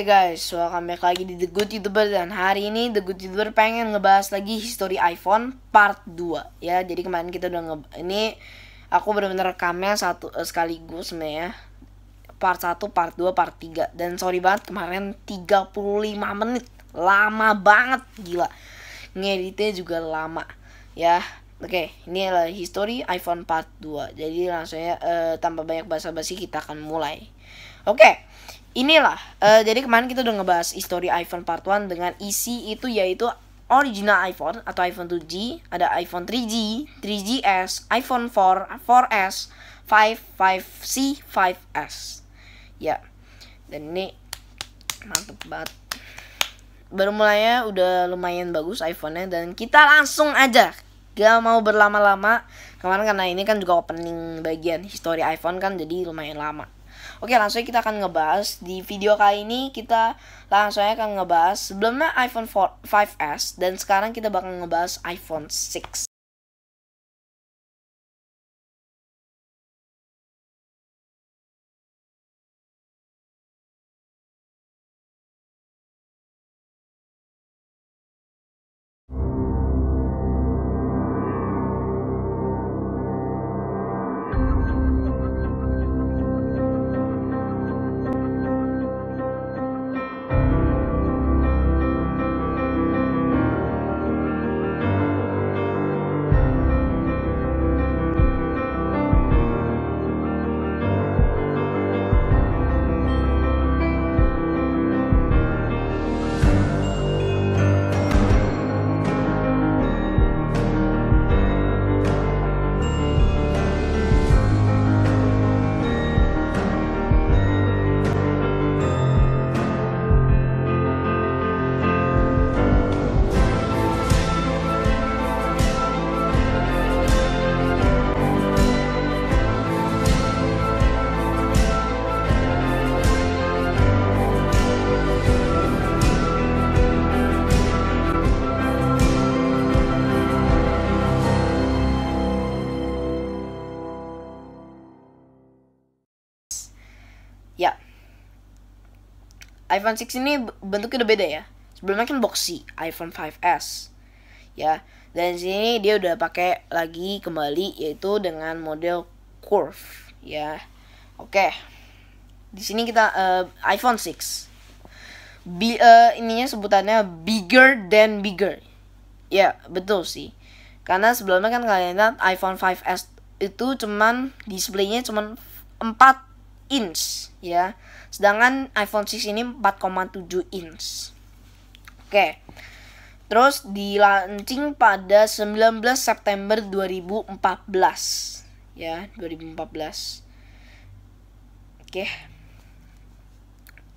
Guys, welcome back lagi di The Good YouTuber. Dan hari ini The Good YouTuber pengen ngebahas lagi history iPhone part 2 ya. Jadi kemarin kita udah ini aku bener-bener rekamnya sekaligus sebenarnya. Part 1, part 2, part 3. Dan sorry banget kemarin 35 menit. Lama banget, gila. Ngeditnya juga lama ya. Oke, ini adalah history iPhone part 2. Jadi langsung ya tanpa banyak basa-basi kita akan mulai. Oke. Inilah, jadi kemarin kita udah ngebahas history iPhone part 1 dengan isi itu yaitu original iPhone atau iPhone 2G, ada iPhone 3G, 3GS, iPhone 4, 4S, 5, 5C, 5S. Ya, dan ini mantep banget. Baru mulainya udah lumayan bagus iPhone-nya dan kita langsung aja. Gak mau berlama-lama, kemarin karena ini kan juga opening bagian history iPhone kan jadi lumayan lama. Oke, langsung kita akan ngebahas di video kali ini. Kita langsung akan ngebahas sebelumnya iPhone 5S dan sekarang kita bakal ngebahas iPhone 6. Ya, iPhone 6 ini bentuknya udah beda ya. Sebelumnya kan boxy, iPhone 5S. Ya, dan sini dia udah pakai lagi kembali yaitu dengan model curve ya. Oke. Di sini kita iPhone 6. Ininya sebutannya bigger than bigger. Ya, betul sih. Karena sebelumnya kan kalian lihat iPhone 5S itu cuman displaynya cuman 4 inch ya. Sedangkan iPhone 6 ini 4,7 inch. Oke. Terus di launching pada 19 September 2014 ya, 2014.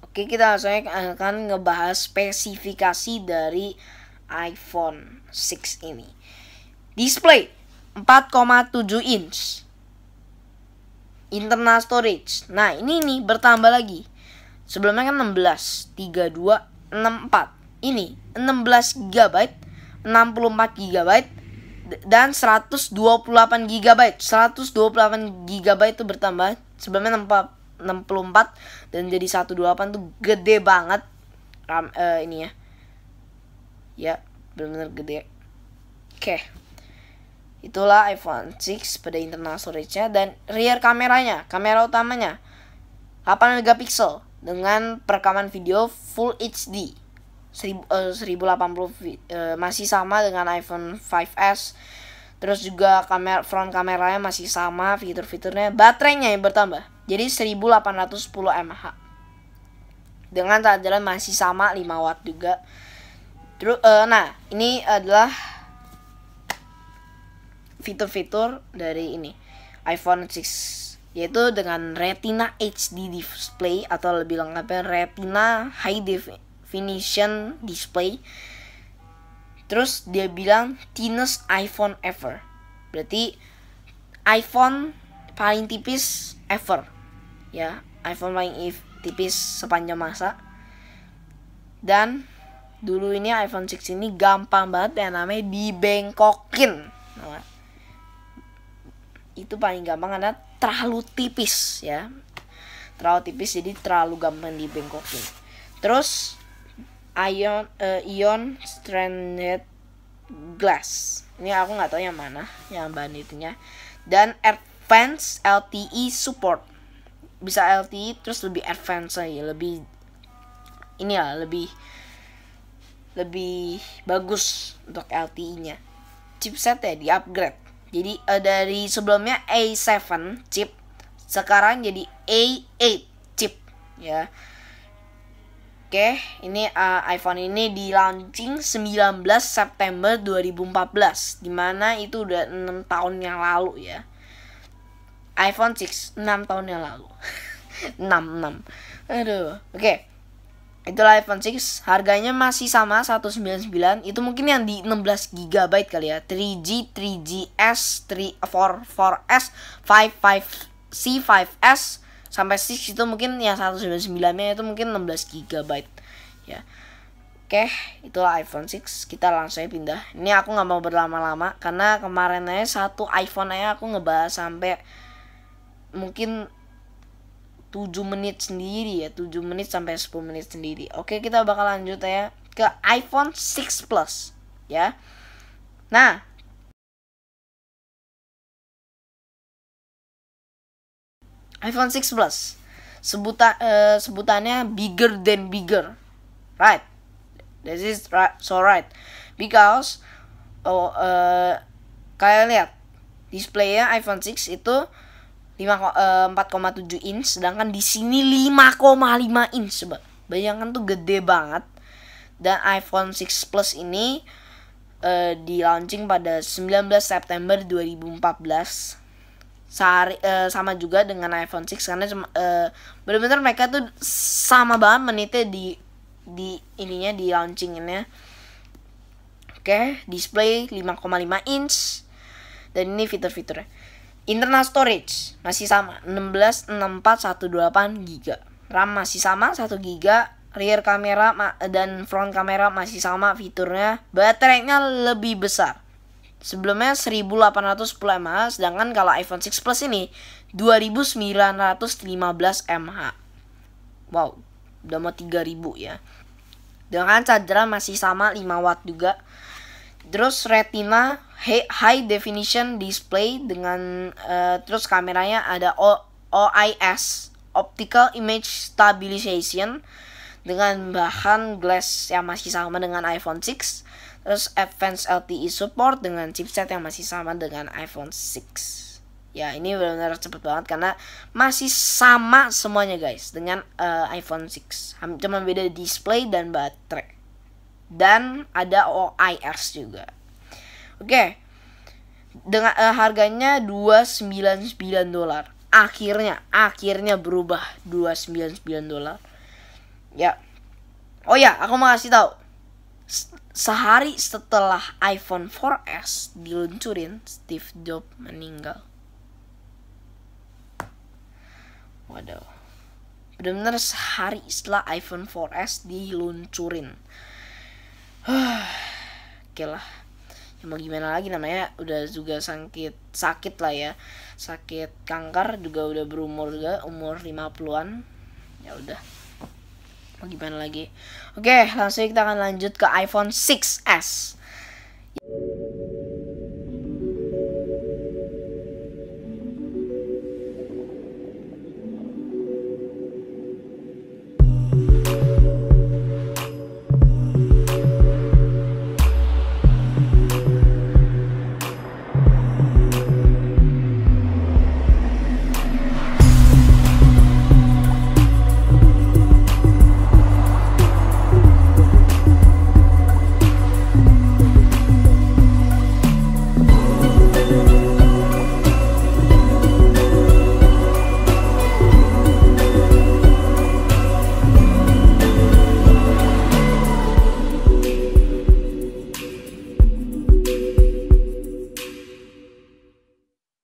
Oke, kita langsung akan ngebahas spesifikasi dari iPhone 6 ini. Display 4,7 inch. Internal storage. Nah, ini nih bertambah lagi. Sebelumnya kan 16, 32, 64. Ini 16 GB, 64 GB dan 128 GB. 128 GB itu bertambah. Sebelumnya 64 dan jadi 128 tuh gede banget. Ini ya. Ya, benar-benar gede. Oke. Itulah iPhone 6 pada internal storage-nya. Dan rear kameranya, kamera utamanya 8 megapiksel dengan perekaman video Full HD 1080 masih sama dengan iPhone 5S. Terus juga front kameranya masih sama, fitur-fiturnya. Baterainya yang bertambah jadi 1810 mAh dengan chargeran masih sama 5 watt juga. Terus nah, ini adalah fitur-fitur dari ini iPhone 6 yaitu dengan Retina HD display atau lebih lengkapnya Retina High Definition Display. Terus dia bilang thinnest iPhone ever. Berarti iPhone paling tipis ever. Ya, iPhone paling tipis sepanjang masa. Dan dulu ini iPhone 6 ini gampang banget yang namanya dibengkokin. Nah, itu paling gampang karena terlalu tipis ya. Terlalu tipis jadi terlalu gampang dibengkokin. Terus ion stranded glass. Ini aku nggak tahu yang mana yang bahan itunya. Dan advanced LTE support. Bisa LTE terus lebih advance aja, lebih ini ya, lebih bagus untuk LTE-nya. Chipset ya di upgrade. Jadi dari sebelumnya A7 chip, sekarang jadi A8 chip ya. Oke, ini iPhone ini di launching 19 September 2014, dimana itu udah 6 tahun yang lalu ya. iPhone 6 6 tahun yang lalu. 6. Aduh. Oke. Itulah iPhone 6, harganya masih sama 199. Itu mungkin yang di 16 GB kali ya. 3G, 3GS, 4S, 5C, 5S sampai 6 itu mungkin yang 199-nya itu mungkin 16 GB ya. Oke, itulah iPhone 6. Kita langsung pindah. Ini aku nggak mau berlama-lama karena kemarin aja satu iPhone aja aku ngebahas sampai mungkin 7 menit sendiri ya, 7 menit sampai 10 menit sendiri. Oke, kita bakal lanjut ya ke iPhone 6 Plus ya. Nah, iPhone 6 Plus sebutannya bigger than bigger, right? This is right, so right, because kalian lihat displaynya iPhone 6 itu 4,7 inch, sedangkan di sini 5,5 inch. Coba bayangkan tuh, gede banget. Dan iPhone 6 Plus ini di launching pada 19 September 2014. Sehari sama juga dengan iPhone 6 karena benar-benar mereka tuh sama banget menitnya di ininya, di launchingnya. Oke, display 5,5 inch dan ini fitur-fiturnya. Internal storage masih sama 166418 GB. RAM masih sama 1 GB. Rear kamera dan front kamera masih sama fiturnya. Baterainya lebih besar. Sebelumnya 1810 mAh, sedangkan kalau iPhone 6 Plus ini 2915 mAh. Wow, udah mau 3000 ya. Dengan charger masih sama 5 watt juga. Terus Retina high definition display dengan terus kameranya ada OIS, optical image stabilization, dengan bahan glass yang masih sama dengan iPhone 6. Terus advanced LTE support dengan chipset yang masih sama dengan iPhone 6. Ya, ini benar-benar cepet banget karena masih sama semuanya guys dengan iPhone 6. Cuma beda display dan baterai. Dan ada OIS juga. Oke. Dengan harganya $299. Akhirnya berubah $299. Ya. Oh ya, aku mau kasih tahu. Sehari setelah iPhone 4S diluncurin, Steve Jobs meninggal. Waduh. Benar-benar sehari setelah iPhone 4S diluncurin. Oke lah. Ya mau gimana lagi, namanya udah juga sakit lah ya. Sakit kanker juga, udah berumur juga, umur 50-an. Ya udah. Mau gimana lagi. Oke, langsung kita akan lanjut ke iPhone 6s.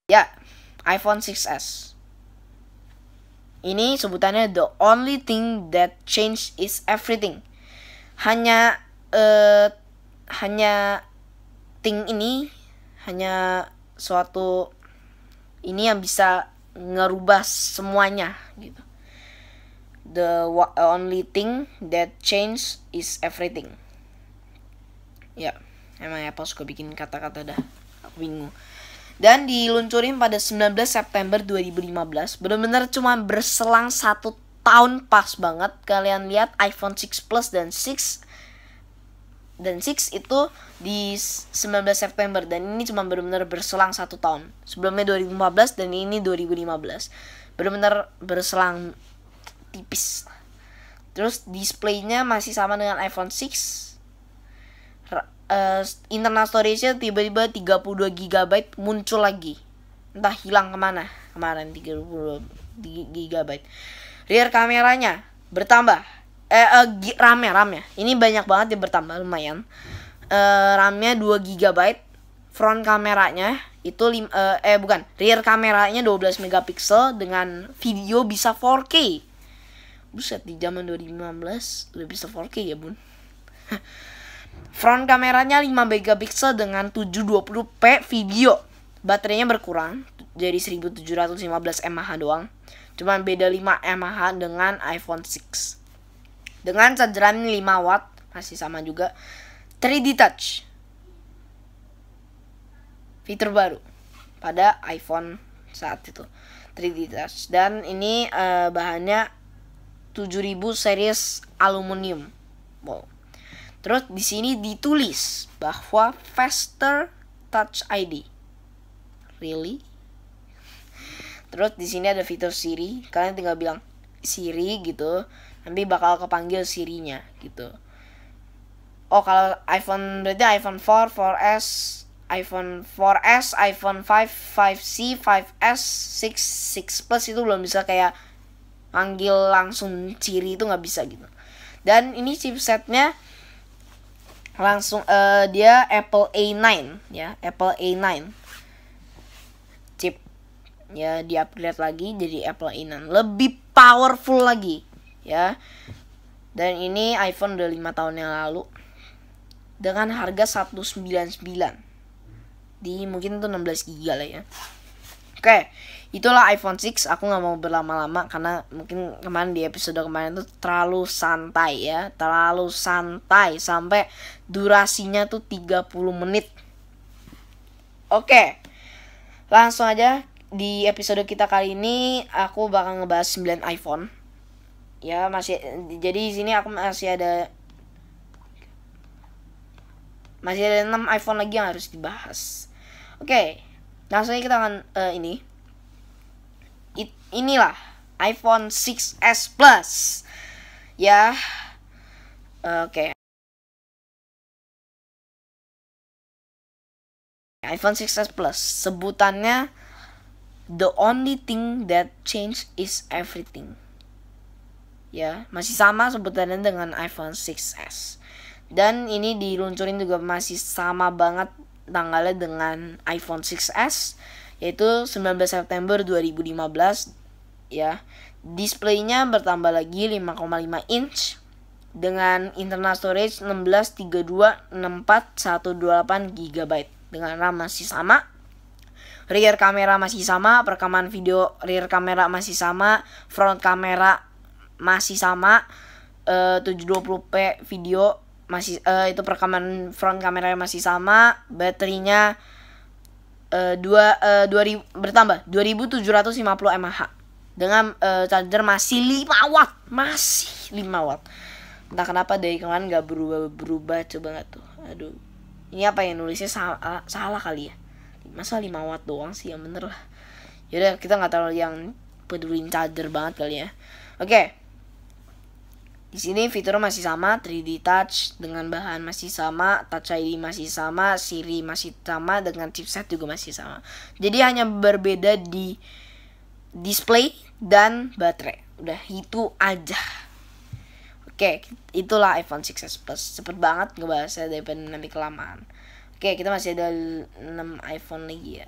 Ya, iPhone 6s. Ini sebutannya the only thing that change is everything. Hanya thing ini, hanya suatu ini yang bisa ngerubah semuanya gitu. the only thing that change is everything. Ya, emang Apple suka bikin kata-kata dah. Aku bingung. Dan diluncurin pada 19 September 2015. Benar-benar cuma berselang 1 tahun pas banget. Kalian lihat iPhone 6 Plus dan 6 itu di 19 September. Dan ini cuma benar-benar berselang 1 tahun. Sebelumnya 2015 dan ini 2015. Benar-benar berselang tipis. Terus displaynya masih sama dengan iPhone 6. Internal storage-nya tiba-tiba 32 GB muncul lagi. Entah hilang kemana kemarin 32 GB. Rear kameranya bertambah. RAM-nya. Ini banyak banget ya, bertambah lumayan. RAM-nya 2 GB. Front kameranya itu rear kameranya 12 megapiksel dengan video bisa 4K. Buset, di zaman 2015 udah bisa 4K ya, Bun. Front kameranya 5 megapiksel dengan 720p video. Baterainya berkurang jadi 1715 mAh doang. Cuma beda 5 mAh dengan iPhone 6. Dengan chargeran 5 watt masih sama juga. 3D Touch. Fitur baru pada iPhone saat itu. 3D Touch. Dan ini bahannya 7000 series aluminium. Wow. Terus di sini ditulis bahwa faster Touch ID. Really? Terus di sini ada fitur Siri. Kalian tinggal bilang Siri gitu, nanti bakal kepanggil Sirinya gitu. Oh, kalau iPhone berarti iPhone 4, 4S, iPhone 4S, iPhone 5, 5C, 5S, 6 Plus itu belum bisa kayak panggil langsung Siri, itu nggak bisa gitu. Dan ini chipsetnya langsung dia Apple A9 ya, Apple A9 chip ya, di-upgrade lagi jadi Apple A9, lebih powerful lagi ya. Dan ini iPhone udah 5 tahun yang lalu dengan harga 199 di mungkin tuh 16 GB lah ya. Oke, itulah iPhone 6. Aku gak mau berlama-lama karena mungkin kemarin di episode kemarin tuh terlalu santai ya. Terlalu santai sampai durasinya tuh 30 menit. Oke, langsung aja di episode kita kali ini aku bakal ngebahas 9 iPhone. Ya, masih jadi di sini aku masih ada 6 iPhone lagi yang harus dibahas. Oke, langsung aja kita akan inilah iPhone 6s Plus ya. Oke. iPhone 6s Plus sebutannya the only thing that change is everything. Ya, masih sama sebutannya dengan iPhone 6s. Dan ini diluncurin juga masih sama banget tanggalnya dengan iPhone 6s, yaitu 19 September 2015 ya. Displaynya bertambah lagi 5,5 inch dengan internal storage 163264 GB dengan RAM masih sama. Rear kamera masih sama, perekaman video rear kamera masih sama, front kamera masih sama, 720p video masih itu perekaman front kameranya masih sama, baterainya 2000 bertambah 2750 mAh dengan charger masih 5 watt, masih 5 watt. Entah kenapa dari kemarin nggak berubah coba nggak tuh. Aduh, ini apa yang nulisnya salah kali ya, masa 5 watt doang sih, yang bener lah. Yaudah, kita nggak terlalu yang pedulin charger banget kali ya. Oke. Di sini fiturnya masih sama, 3D Touch dengan bahan masih sama, Touch ID masih sama, Siri masih sama, dengan chipset juga masih sama. Jadi hanya berbeda di display dan baterai. Udah itu aja. Oke, itulah iPhone 6s Plus. Cepet banget ngebahasnya daripada nanti kelamaan. Oke, kita masih ada 6 iPhone lagi ya.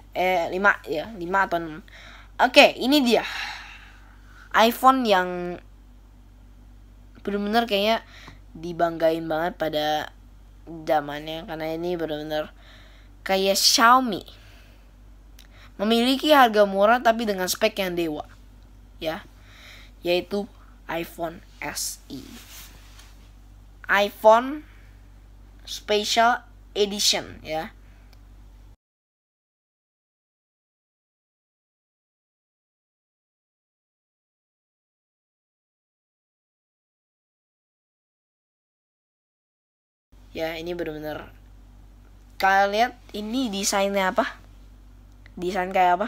5 ya, 5 atau 6. Oke, ini dia iPhone yang benar-benar kayaknya dibanggain banget pada zamannya, karena ini benar-benar kayak Xiaomi, memiliki harga murah tapi dengan spek yang dewa ya, yaitu iPhone SE. iPhone Special Edition ya. Ya, ini benar-benar kalian lihat ini desainnya apa? Desain kayak apa?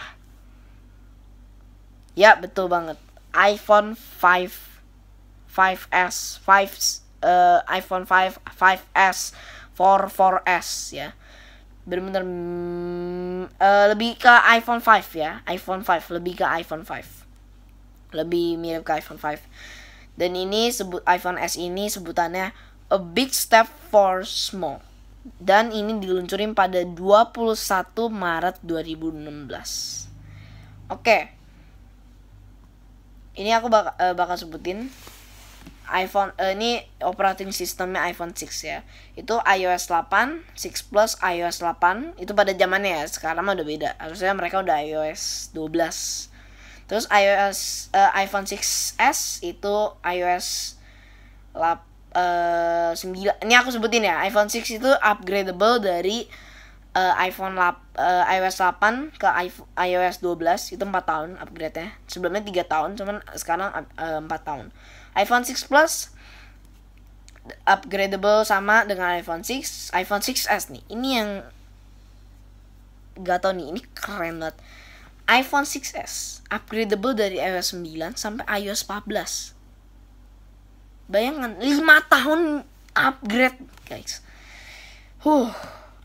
Ya, betul banget. iPhone 5S, iPhone 5S, 4S ya. Benar-benar lebih ke iPhone 5 ya. iPhone 5 lebih ke iPhone 5. Lebih mirip ke iPhone 5. Dan ini iPhone S ini sebutannya A Big Step for Small. Dan ini diluncurin pada 21 Maret 2016. Oke. Ini aku bakal sebutin iPhone ini operating sistemnya iPhone 6 ya. Itu iOS 8, 6 Plus, iOS 8 itu pada zamannya ya. Sekarang mah udah beda. Harusnya mereka udah iOS 12. Terus iPhone 6s itu iOS 9. Ini aku sebutin ya. iPhone 6 itu upgradable dari iOS 8 ke iOS 12. Itu 4 tahun upgrade-nya. Sebelumnya 3 tahun, cuman sekarang 4 tahun. iPhone 6 Plus upgradable sama dengan iPhone 6. iPhone 6s nih, ini yang gak tau nih, ini keren banget. iPhone 6s upgradable dari iOS 9 sampai iOS 14. Bayangkan 5 tahun upgrade guys.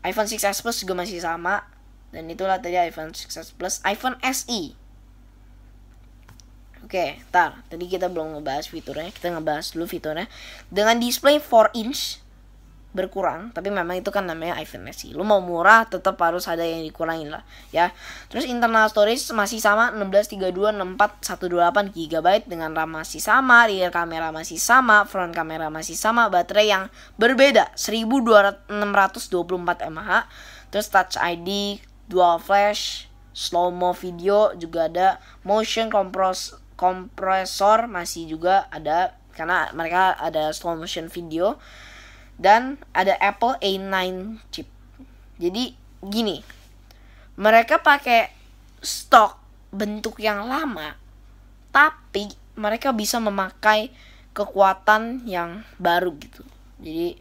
iPhone 6s Plus juga masih sama. Dan itulah tadi iPhone 6s Plus. iPhone SE. Oke, tadi kita belum ngebahas fiturnya. Kita ngebahas dulu fiturnya. Dengan display 4 inch berkurang, tapi memang itu kan namanya iPhone SE. Lu mau murah tetap harus ada yang dikurangin lah ya. Terus internal storage masih sama 163264 128 GB dengan RAM masih sama, rear kamera masih sama, front kamera masih sama, baterai yang berbeda 1624 mAh. Terus Touch ID, dual flash, slow mo video juga ada, motion kompresor masih juga ada karena mereka ada slow motion video. Dan ada Apple A9 chip. Jadi gini, mereka pakai stok bentuk yang lama, tapi mereka bisa memakai kekuatan yang baru gitu. Jadi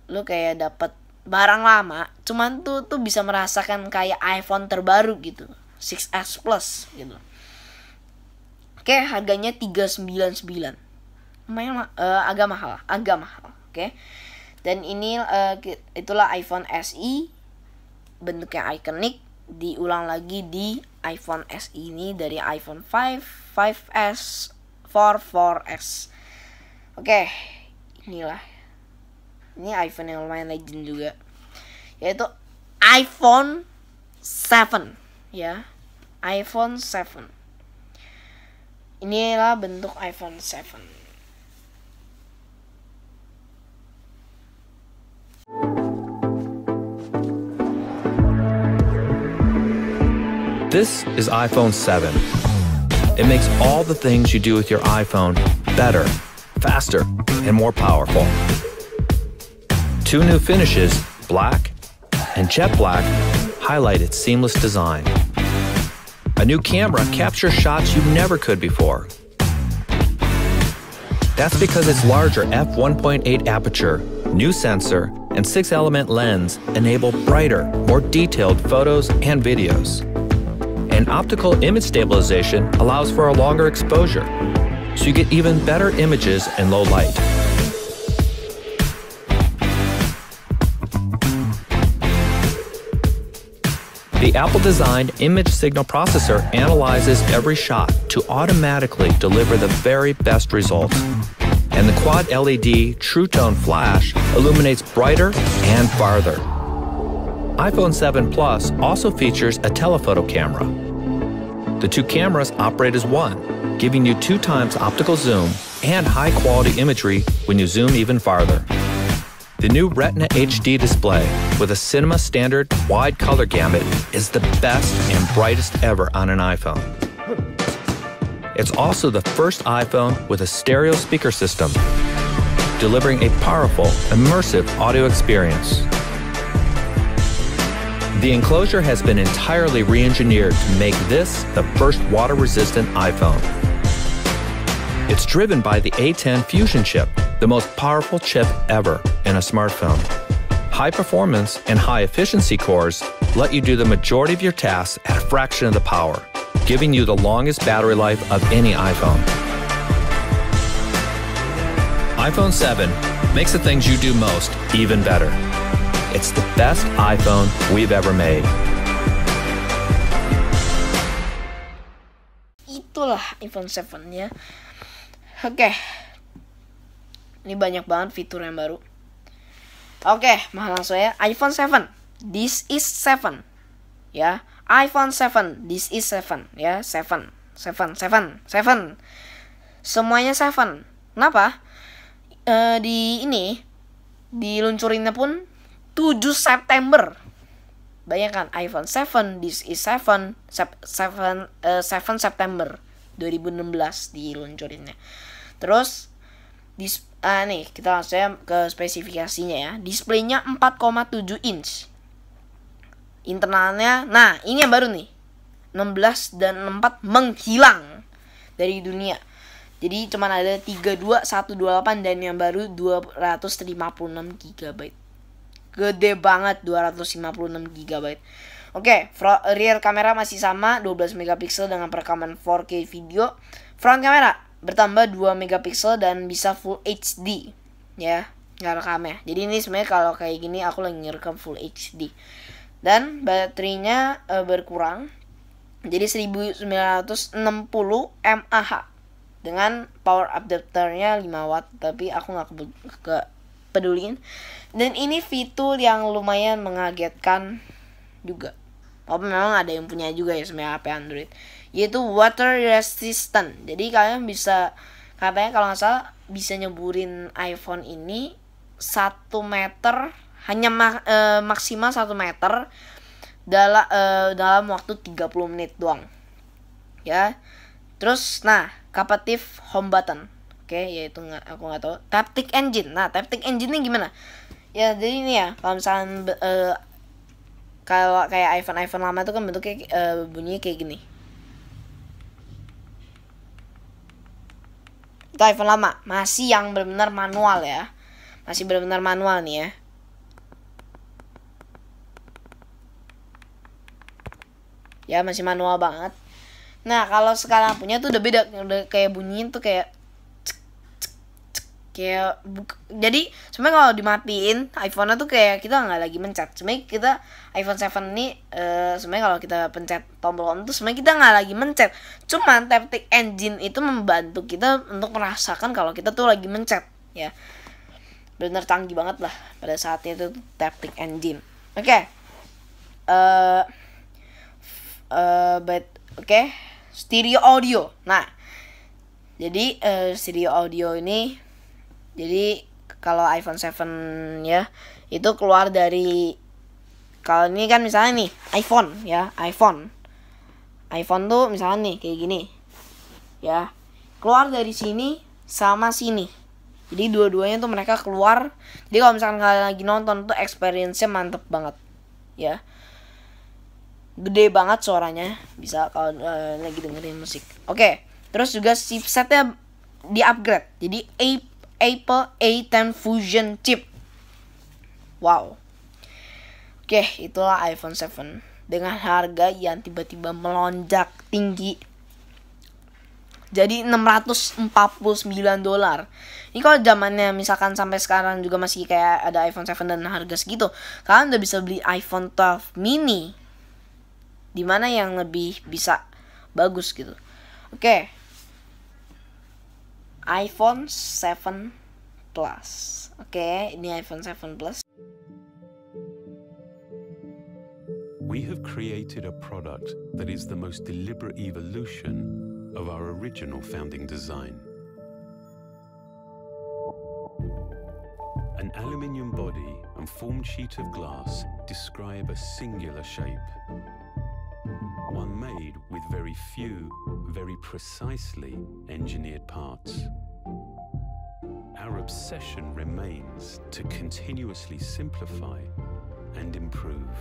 lu kayak dapat barang lama, cuman tuh bisa merasakan kayak iPhone terbaru gitu, 6s Plus gitu. Oke, harganya 399. Lumayan agak mahal. Oke. Dan ini itulah iPhone SE, bentuknya ikonik, diulang lagi di iPhone SE ini dari iPhone 5, 5S, 4S. Oke, inilah. Ini iPhone yang lumayan legend juga, yaitu iPhone 7 ya. iPhone 7. Inilah bentuk iPhone 7. This is iPhone 7. It makes all the things you do with your iPhone better, faster, and more powerful. 2 new finishes, black and jet black, highlight its seamless design. A new camera captures shots you never could before. That's because its larger f1.8 aperture, new sensor, and 6-element lens enable brighter, more detailed photos and videos. And optical image stabilization allows for a longer exposure, so you get even better images in low light. The Apple-designed image signal processor analyzes every shot to automatically deliver the very best results. And the quad LED True Tone flash illuminates brighter and farther. iPhone 7 Plus also features a telephoto camera. The 2 cameras operate as one, giving you 2 times optical zoom and high-quality imagery when you zoom even farther. The new Retina HD display with a Cinema Standard wide color gamut is the best and brightest ever on an iPhone. It's also the first iPhone with a stereo speaker system, delivering a powerful, immersive audio experience. The enclosure has been entirely re-engineered to make this the first water-resistant iPhone. It's driven by the A10 Fusion chip, the most powerful chip ever in a smartphone. High performance and high efficiency cores let you do the majority of your tasks at a fraction of the power, giving you the longest battery life of any iPhone. iPhone 7 makes the things you do most even better. It's the best iPhone we've ever made. Itulah iPhone 7 ya. Oke. Ini banyak banget fitur yang baru. Oke, langsung ya. iPhone 7. This is 7. Ya. iPhone 7. This is 7. Ya, 7. Semuanya 7. Kenapa? Diluncurinnya pun 7 September. Bayangkan iPhone 7, this is 7 September 2016 diluncurinnya. Terus nih kita langsung ke spesifikasinya ya. Displaynya 4,7 inch. Internalnya, nah ini yang baru nih. 16 dan 64 menghilang dari dunia. Jadi cuman ada 32128 dan yang baru 256 GB. Gede banget 256 GB. Oke, rear kamera masih sama 12 megapiksel dengan perekaman 4K video. Front kamera bertambah 2 megapiksel dan bisa full HD ya, ngerekamnya. Jadi ini sebenarnya kalau kayak gini aku lagi ngerekam full HD. Dan baterainya berkurang jadi 1960 mAh dengan power adapternya 5 watt, tapi aku nggak peduliin. Dan ini fitur yang lumayan mengagetkan juga. Walaupun memang ada yang punya juga ya sebenarnya HP Android, yaitu water resistant. Jadi kalian bisa, katanya kalau nggak salah bisa nyeburin iPhone ini 1 meter, hanya maksimal 1 meter dalam waktu 30 menit doang. Ya. Terus kapasitif home button. Oke, yaitu aku nggak tahu. Taptic engine. Nah, taptic engine ini gimana? Ya, jadi ini ya, kalau misalnya kalau kayak iPhone lama itu kan bentuknya bunyinya kayak gini. Itu iPhone lama, masih yang benar-benar manual ya. Masih benar-benar manual nih ya. Ya, masih manual banget. Nah, kalau sekarang punya tuh udah beda, udah kayak bunyiin tuh kayak jadi sebenarnya kalau dimatiin iPhone-nya tuh kayak kita nggak lagi mencet. Sebenarnya kita iPhone 7 ini sebenarnya kalau kita pencet tombol on tuh sebenarnya kita nggak lagi mencet. Cuman taptic engine itu membantu kita untuk merasakan kalau kita tuh lagi mencet ya. Benar canggih banget lah pada saatnya itu taptic engine. Oke. Stereo audio. Nah, jadi stereo audio ini, jadi kalau iPhone 7 ya itu keluar dari, kalau ini kan misalnya nih iPhone ya, iPhone tuh misalnya nih kayak gini ya, keluar dari sini sama sini. Jadi dua-duanya tuh mereka keluar. Jadi kalau misalkan kalian lagi nonton tuh experience-nya mantep banget ya. Gede banget suaranya, bisa kalau lagi dengerin musik. Oke, terus juga chipsetnya di-upgrade. Jadi Apple A10 Fusion chip. Wow. Oke, itulah iPhone 7 dengan harga yang tiba-tiba melonjak tinggi. Jadi $649. Ini kalau zamannya misalkan sampai sekarang juga masih kayak ada iPhone 7 dan harga segitu, kalian udah bisa beli iPhone 12 mini, dimana yang lebih bisa bagus gitu. Oke. iPhone 7 Plus. Oke, ini iPhone 7 Plus. We have created a product that is the most deliberate evolution of our original founding design. An aluminium body and formed sheet of glass describe a singular shape. one made with very few, very precisely engineered parts. Our obsession remains to continuously simplify and improve.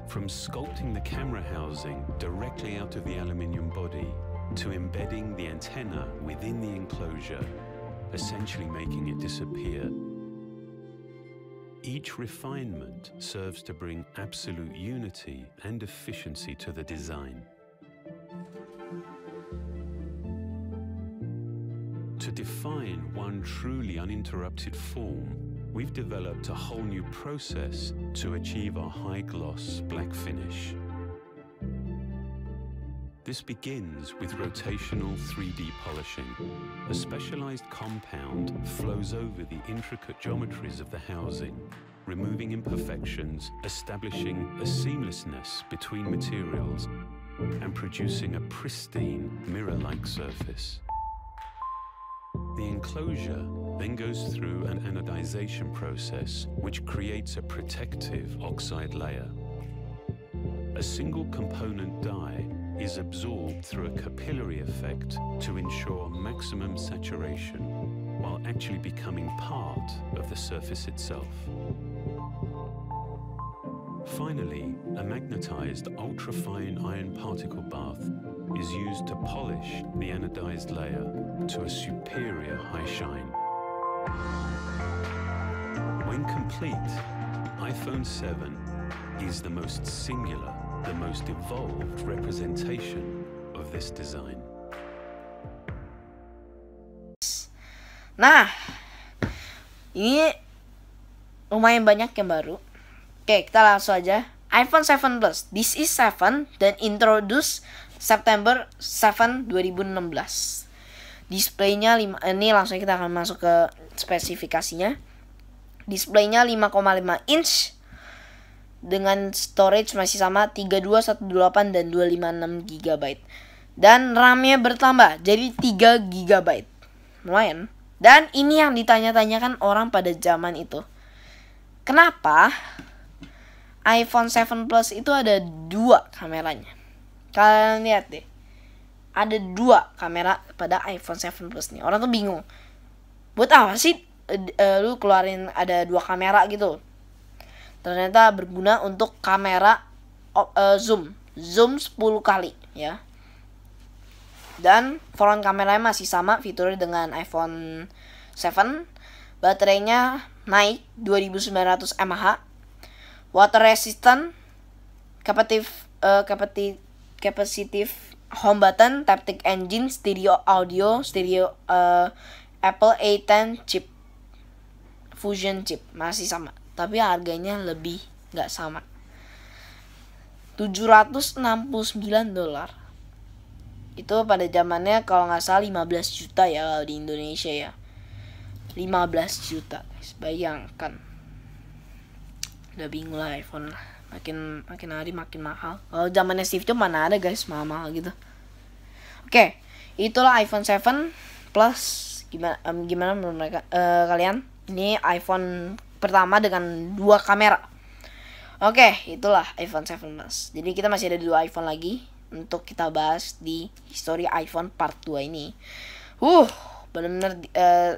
From sculpting the camera housing directly out of the aluminium body to embedding the antenna within the enclosure, essentially making it disappear. Each refinement serves to bring absolute unity and efficiency to the design. To define one truly uninterrupted form, we've developed a whole new process to achieve our high-gloss black finish. This begins with rotational 3D polishing. A specialized compound flows over the intricate geometries of the housing, removing imperfections, establishing a seamlessness between materials, and producing a pristine mirror-like surface. The enclosure then goes through an anodization process, which creates a protective oxide layer. A single component dye is absorbed through a capillary effect to ensure maximum saturation, while actually becoming part of the surface itself. Finally, a magnetized ultrafine iron particle bath is used to polish the anodized layer to a superior high shine. When complete, iPhone 7 is the most singular, the most evolved representation of this design. Nah, ini lumayan banyak yang baru. Oke, kita langsung aja. iPhone 7 Plus. This is 7 dan introduce September 7 2016. Displaynya 5, ini langsung kita akan masuk ke spesifikasinya. Displaynya 5,5 inch dengan storage masih sama 3218 dan 256 GB. Dan RAM-nya bertambah jadi 3 GB. Lumayan. Dan ini yang ditanya-tanyakan orang pada zaman itu. Kenapa iPhone 7 Plus itu ada 2 kameranya? Kalian lihat deh. Ada 2 kamera pada iPhone 7 Plus nih. Orang tuh bingung. Buat apa sih lu keluarin ada 2 kamera gitu? Ternyata berguna untuk kamera zoom 10 kali ya. Dan front kameranya masih sama fiturnya dengan iPhone 7. Baterainya naik 2900 mAh. Water resistant, capacitive home button, Taptic engine, stereo audio, Apple A10 chip, Fusion chip masih sama. Tapi harganya lebih nggak sama. $769. Itu pada zamannya kalau nggak salah 15 juta ya kalau di Indonesia ya. 15 juta guys, bayangkan. Udah bingung lah iPhone lah. Makin hari makin mahal. Kalau zamannya Steve Jobs mana ada guys mahal-mahal gitu. Oke, itulah iPhone 7 Plus. Gimana menurut mereka kalian? Ini iPhone pertama dengan 2 kamera. Oke, itulah iPhone 7 Plus. Jadi kita masih ada 2 iPhone lagi untuk kita bahas di History iPhone Part 2 ini. Benar-benar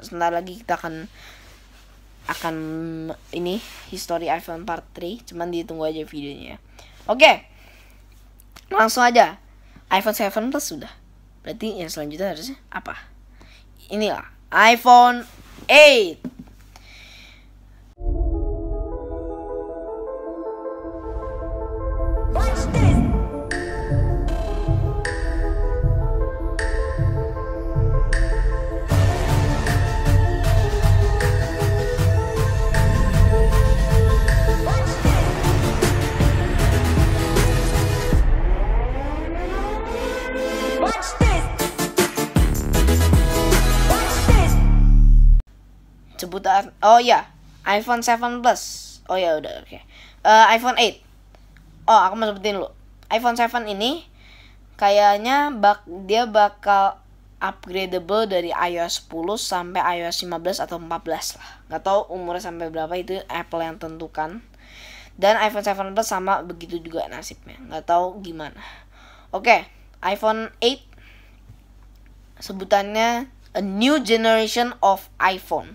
sebentar lagi kita akan ini History iPhone Part 3. Cuman ditunggu aja videonya. Oke, langsung aja. iPhone 7 Plus sudah. Berarti yang selanjutnya harusnya apa? Inilah iPhone 8. Sebutan iPhone 7 Plus. Udah oke. iPhone 8. Aku mau sebutin dulu. iPhone 7 ini kayaknya dia bakal upgradable dari iOS 10 sampai iOS 15 atau 14 lah. Nggak tahu umurnya sampai berapa, itu Apple yang tentukan. Dan iPhone 7 Plus sama begitu juga nasibnya, nggak tahu gimana. Oke, iPhone 8 sebutannya a new generation of iPhone.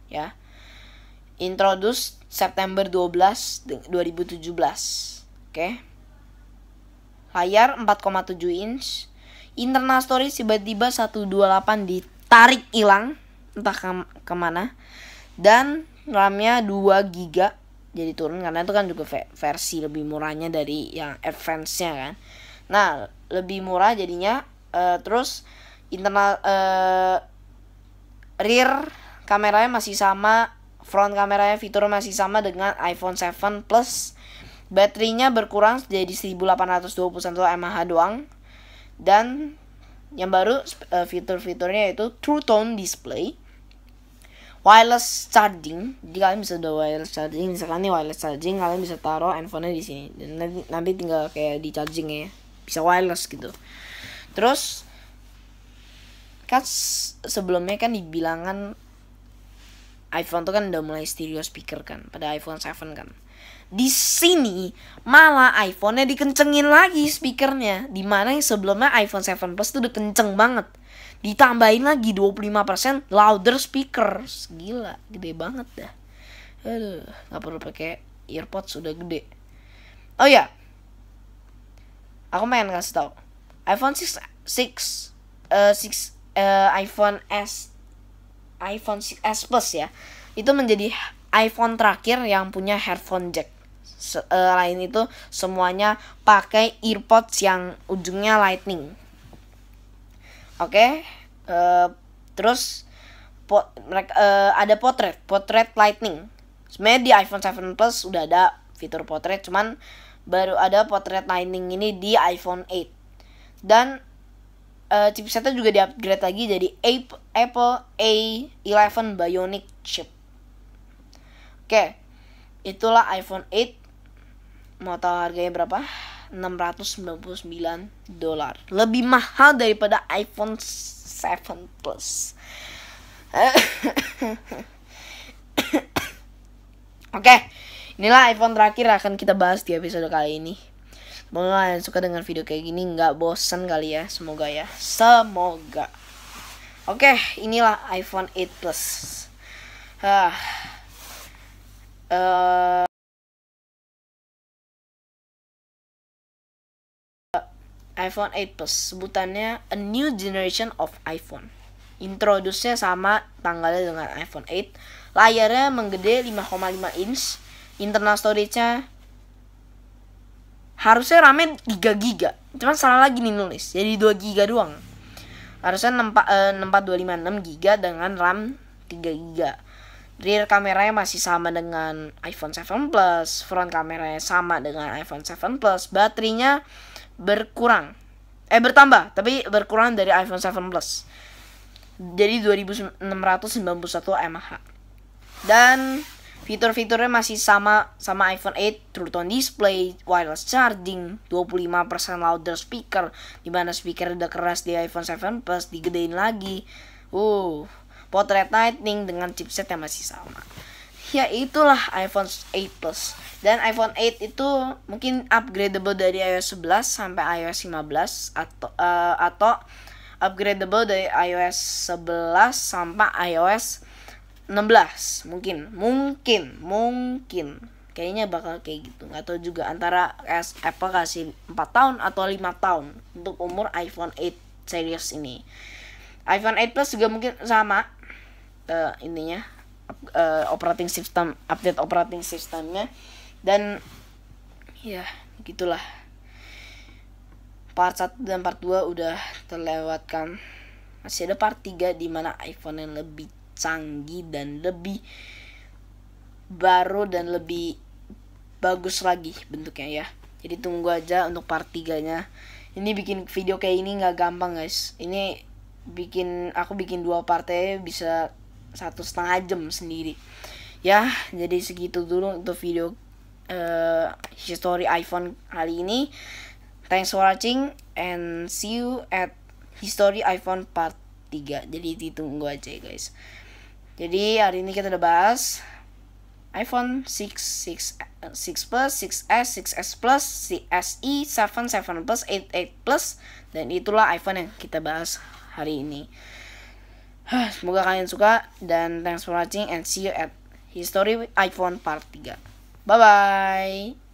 Ya. Introduced September 12 2017. Oke. Layar 4,7 inch. Internal storage tiba-tiba 128 ditarik hilang entah kemana. Dan RAM-nya 2 GB jadi turun karena itu kan juga versi lebih murahnya dari yang advance-nya kan. Nah, lebih murah jadinya. Terus internal rear kameranya masih sama, front kameranya fitur masih sama dengan iPhone 7 Plus. Baterainya berkurang jadi 1821 mAh doang. Dan yang baru fitur-fiturnya itu True Tone Display, wireless charging. Jadi kalian bisa udah wireless charging, misalkan nih wireless charging, kalian bisa taruh handphonenya di sini dan nanti tinggal kayak di charging ya, bisa wireless gitu. Terus kan sebelumnya kan dibilangan iPhone tuh kan udah mulai stereo speaker kan pada iPhone 7 kan. Di sini malah iPhone-nya dikencengin lagi speakernya, dimana yang sebelumnya iPhone 7 Plus tuh udah kenceng banget. Ditambahin lagi 25% louder speaker. Gila, gede banget dah. Aduh, gak perlu pakai earpods, sudah gede. Oh ya, aku pengen kasih tau iPhone 6 iPhone 6s Plus ya, itu menjadi iPhone terakhir yang punya headphone jack. Lain itu semuanya pakai earpods yang ujungnya lightning. Oke. Terus ada portrait lightning. Sebenarnya di iPhone 7 Plus udah ada fitur portrait, cuman baru ada portrait lightning ini di iPhone 8. Dan chipsetnya juga di-upgrade lagi jadi Apple A11 Bionic chip. Oke, itulah iPhone 8. Mau tahu harganya berapa? $699. Lebih mahal daripada iPhone 7 Plus. Oke, inilah iPhone terakhir akan kita bahas di episode kali ini. Semoga kalian suka dengan video kayak gini, nggak bosan kali ya. Semoga ya, semoga. Oke, inilah iPhone 8 Plus. iPhone 8 Plus sebutannya a new generation of iPhone. Introduce-nya sama tanggalnya dengan iPhone 8. Layarnya menggede 5,5 inch. Internal storage-nya harusnya RAM-nya 3 GB. Cuman salah lagi nih nulis, jadi 2 GB doang. Harusnya 6256 GB dengan RAM 3 GB. Rear kameranya masih sama dengan iPhone 7 Plus, front kameranya sama dengan iPhone 7 Plus. Baterainya bertambah, tapi berkurang dari iPhone 7 Plus. Jadi 2691 mAh. Dan fitur-fiturnya masih sama iPhone 8, True Tone Display, wireless charging, 25% louder speaker, dimana speaker udah keras di iPhone 7 Plus digedein lagi. Portrait lightning dengan chipset yang masih sama. Ya itulah iPhone 8 Plus. Dan iPhone 8 itu mungkin upgradable dari iOS 11 sampai iOS 15 atau upgradable dari iOS 11 sampai iOS 16. Mungkin kayaknya bakal kayak gitu. Nggak tahu juga, antara Apple kasih 4 tahun atau 5 tahun untuk umur iPhone 8 series ini. iPhone 8 Plus juga mungkin sama ininya operating system, update operating systemnya. Dan ya gitulah, part 1 dan part 2 udah terlewatkan. Masih ada part 3 di mana iPhone yang lebih canggih dan lebih baru dan lebih bagus lagi bentuknya ya. Jadi tunggu aja untuk part 3 nya. Ini bikin video kayak ini gak gampang guys. Ini aku bikin 2 partnya bisa 1,5 jam sendiri ya. Jadi segitu dulu untuk video history iPhone kali ini. Thanks for watching and see you at history iPhone part 3. Jadi ditunggu aja guys. Jadi hari ini kita udah bahas iPhone 6 Plus, 6S, 6S Plus, SE, 7 Plus, 8 Plus, dan itulah iPhone yang kita bahas hari ini. Semoga kalian suka, dan thanks for watching and see you at History with iPhone Part 3. Bye bye.